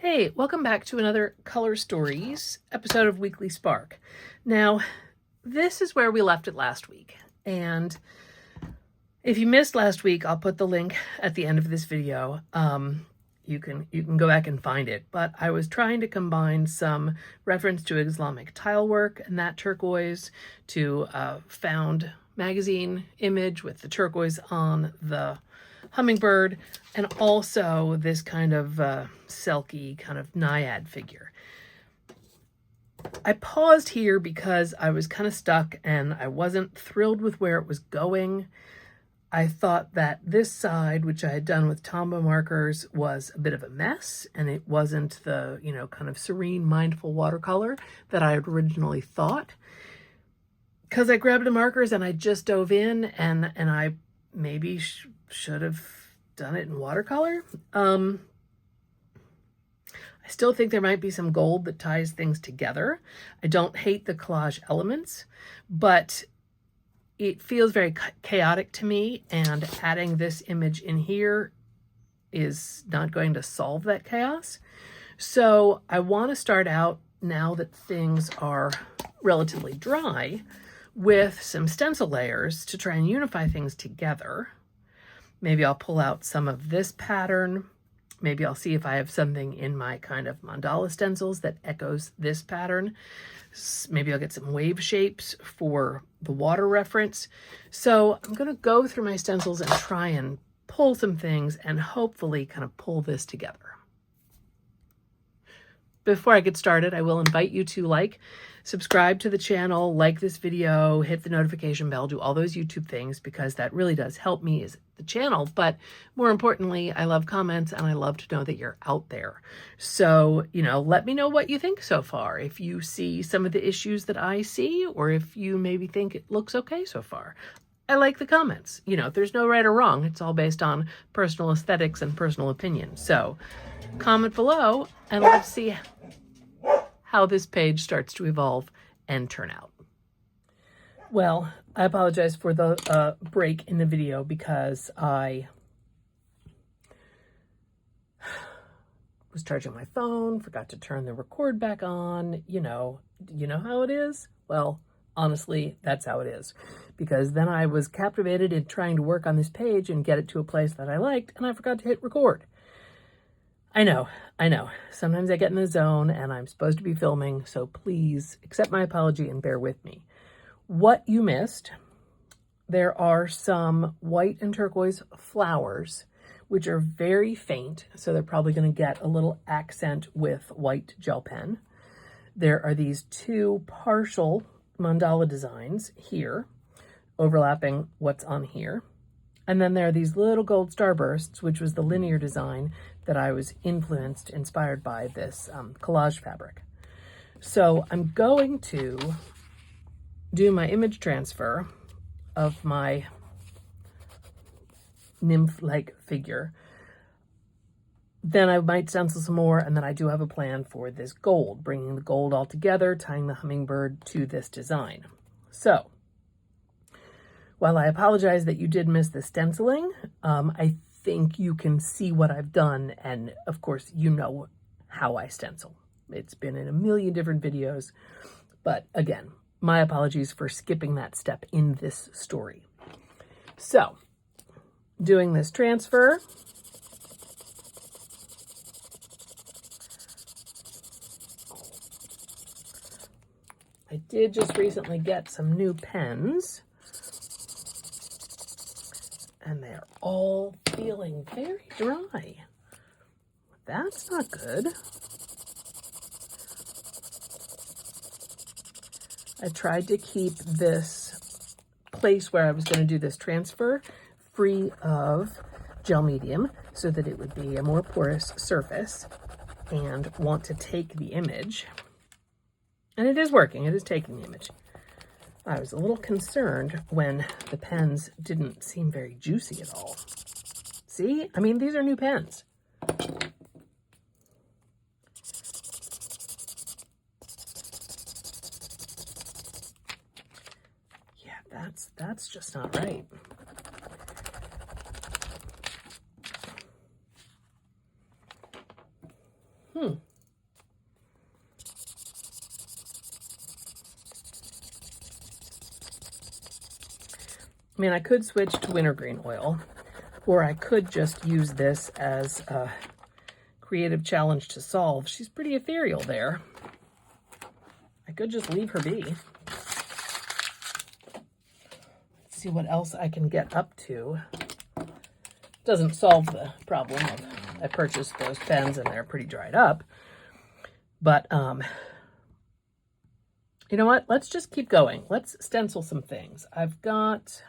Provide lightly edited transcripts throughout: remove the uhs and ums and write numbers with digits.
Hey, welcome back to another Color Stories episode of Weekly Spark. Now, this is where we left it last week. And if you missed last week, I'll put the link at the end of this video. You can go back and find it. But I was trying to combine some reference to Islamic tile work and that turquoise to found magazine image with the turquoise on the hummingbird, and also this kind of silky kind of naiad figure. I paused here because I was kind of stuck and I wasn't thrilled with where it was going. I thought that this side, which I had done with Tombow markers, was a bit of a mess, and it wasn't the, kind of serene, mindful watercolor that I had originally thought. Because I grabbed the markers and I just dove in, and I maybe should have done it in watercolor. I still think there might be some gold that ties things together. I don't hate the collage elements, but it feels very chaotic to me, and adding this image in here is not going to solve that chaos. So I want to start out, now that things are relatively dry, with some stencil layers to try and unify things together. Maybe I'll pull out some of this pattern. Maybe I'll see if I have something in my kind of mandala stencils that echoes this pattern. Maybe I'll get some wave shapes for the water reference. So I'm going to go through my stencils and try and pull some things and hopefully kind of pull this together. Before I get started, I will invite you to subscribe to the channel, like this video, hit the notification bell, do all those YouTube things, because that really does help me as the channel. But more importantly, I love comments and I love to know that you're out there. So, let me know what you think so far. If you see some of the issues that I see, or if you maybe think it looks okay so far. I like the comments. There's no right or wrong. It's all based on personal aesthetics and personal opinion. So comment below and let's see how this page starts to evolve and turn out. Well, I apologize for the break in the video because I was charging my phone, forgot to turn the record back on. You know how it is? Well, honestly, that's how it is. Because then I was captivated in trying to work on this page and get it to a place that I liked, and I forgot to hit record. I know. Sometimes I get in the zone and I'm supposed to be filming, so please accept my apology and bear with me. What you missed, there are some white and turquoise flowers, which are very faint, so they're probably going to get a little accent with white gel pen. There are these two partial mandala designs here, overlapping what's on here. And then there are these little gold starbursts, which was the linear design that I was inspired by this collage fabric. So I'm going to do my image transfer of my nymph-like figure. Then I might stencil some more, and then I do have a plan for this gold, bringing the gold all together, tying the hummingbird to this design. So while I apologize that you did miss the stenciling, I think you can see what I've done, and of course you know how I stencil. It's been in a million different videos, but again, my apologies for skipping that step in this story. So, doing this transfer, I did just recently get some new pens, and they're all feeling very dry. That's not good. I tried to keep this place where I was going to do this transfer free of gel medium so that it would be a more porous surface, and want to take the image. And it is working. It is taking the image. I was a little concerned when the pens didn't seem very juicy at all. See? I mean, these are new pens. Yeah, that's just not right. I mean, I could switch to wintergreen oil, or I could just use this as a creative challenge to solve. She's pretty ethereal there. I could just leave her be. Let's see what else I can get up to. Doesn't solve the problem of I purchased those pens and they're pretty dried up. But, you know what? Let's just keep going. Let's stencil some things. I've got...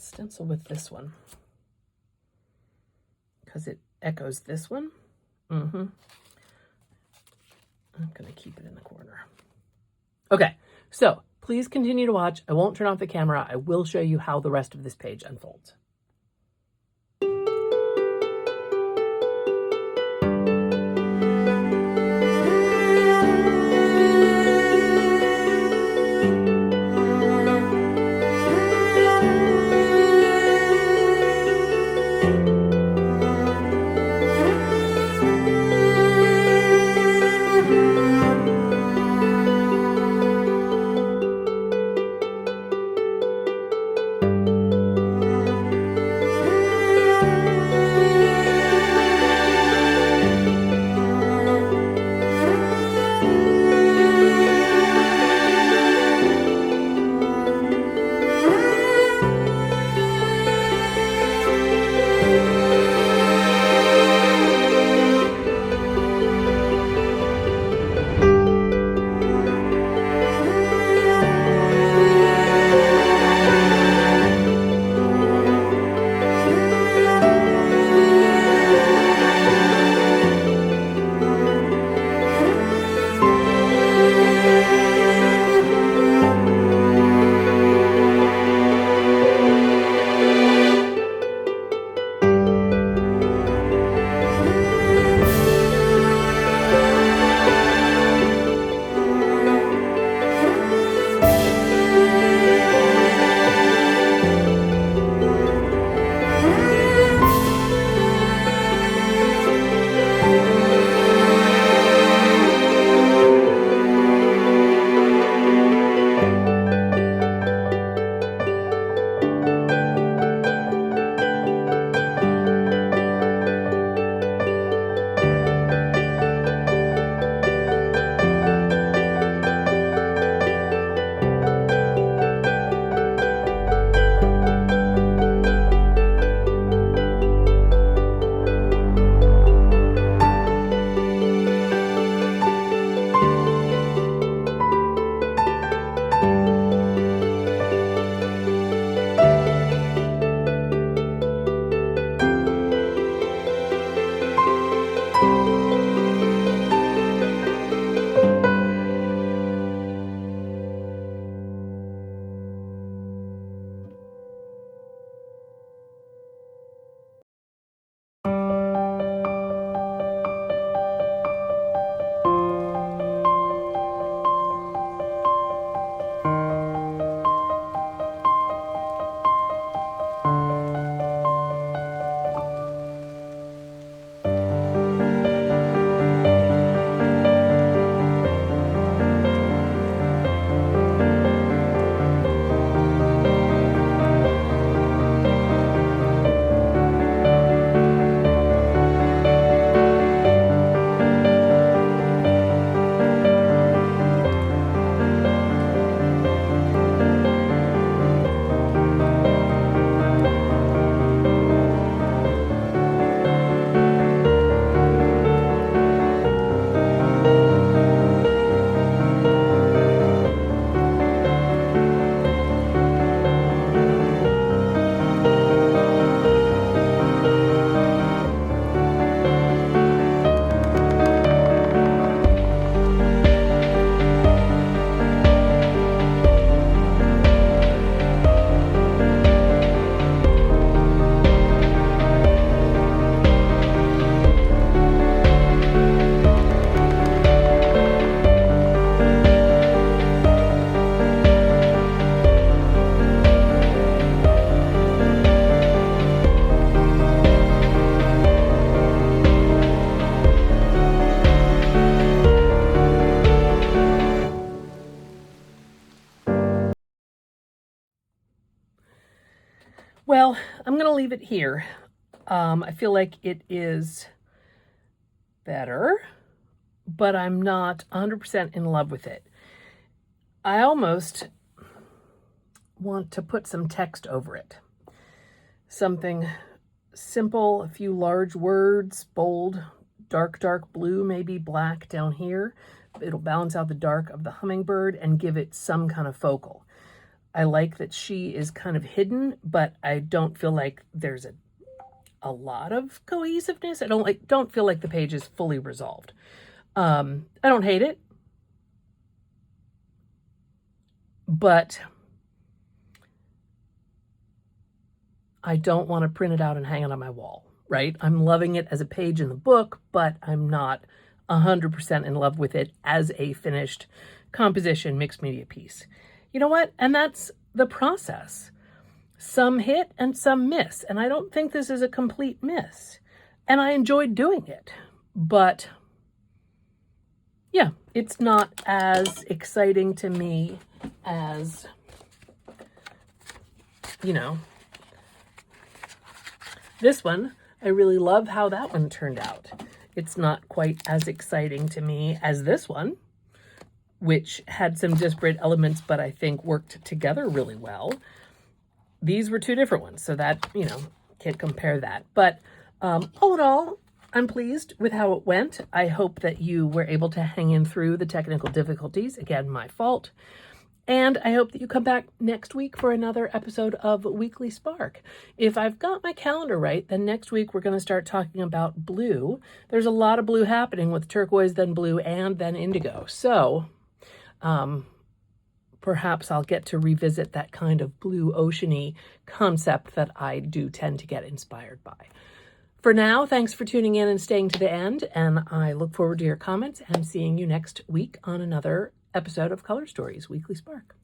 stencil with this one because it echoes this one. I'm going to keep it in the corner. Okay, so please continue to watch. I won't turn off the camera. I will show you how the rest of this page unfolds. Well, I'm going to leave it here. I feel like it is better, but I'm not 100% in love with it. I almost want to put some text over it. Something simple, a few large words, bold, dark blue, maybe black down here. It'll balance out the dark of the hummingbird and give it some kind of focal. I like that she is kind of hidden, but I don't feel like there's a lot of cohesiveness. I don't feel like the page is fully resolved. I don't hate it, but I don't want to print it out and hang it on my wall, right? I'm loving it as a page in the book, but I'm not 100% in love with it as a finished composition mixed media piece. You know what? And that's the process. Some hit and some miss. And I don't think this is a complete miss. And I enjoyed doing it. But yeah, it's not as exciting to me as, you know, this one. I really love how that one turned out. It's not quite as exciting to me as this one, which had some disparate elements, but I think worked together really well. These were two different ones, so that, you know, can't compare that. But all in all, I'm pleased with how it went. I hope that you were able to hang in through the technical difficulties. Again, my fault. And I hope that you come back next week for another episode of Weekly Spark. If I've got my calendar right, then next week we're going to start talking about blue. There's a lot of blue happening with turquoise, then blue, and then indigo. So perhaps I'll get to revisit that kind of blue oceany concept that I do tend to get inspired by. For now, thanks for tuning in and staying to the end, and I look forward to your comments and seeing you next week on another episode of Color Stories Weekly Spark.